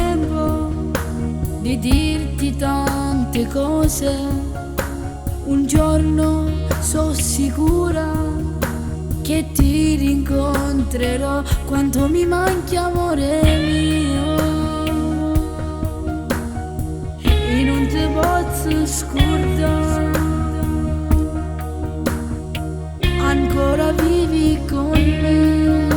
tempo di dirti tante cose. Un giorno so sicura che ti rincontrerò. Quanto mi manchi, amore mio, e non ti posso scordare. Ancora vivi con me.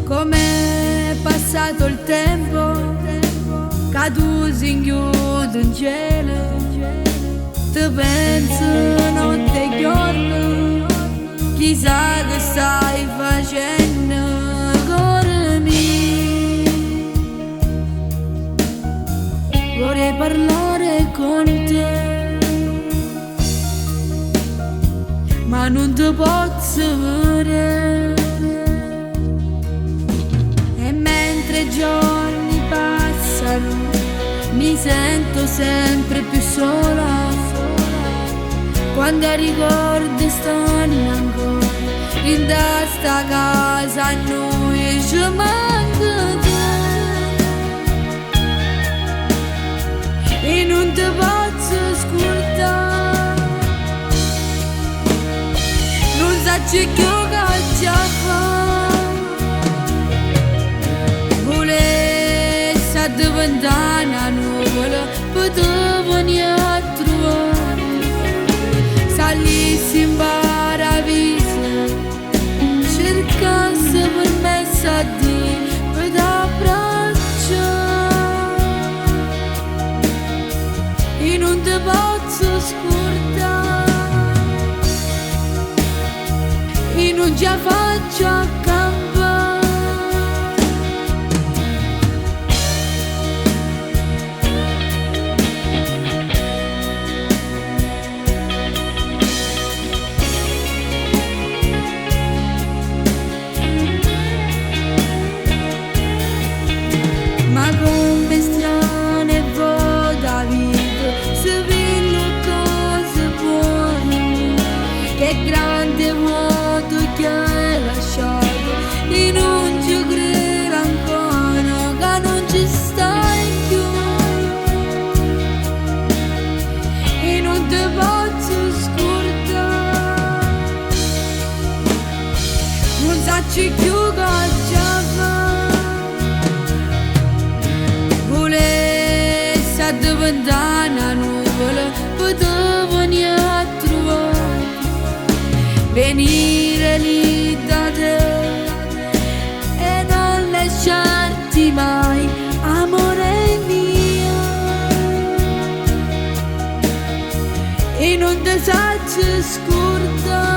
Com'è passato il tempo, che tu si inchiude in cielo. Ti penso notte e giorno, chissà che stai facendo, cuore mio. Vorrei parlare con te, ma non ti posso vedere. E mentre i giorni passano mi sento sempre più sola. Quando ricordi stanno ancora in sta casa, a noi ci manca te e non ti posso scordare. Non sai più che già fa, volessi diventare una nuvola per te venire a trovare. Salissi in paradiso, cercassi permesso a Dio per t'abbracciare e non ti posso scordare e non ce la faccio a campare. Ma come strane voda vita, se vedo cose buone, che grande vuoto che hai lasciato, e non ci credo ancora che non ci stai più, e non ti posso scordare. Non sai più che già fa, diventare una nuvola per te venire a trovare, venire lì da te e non lasciarti mai, amore mio, e non ti saggio scordare.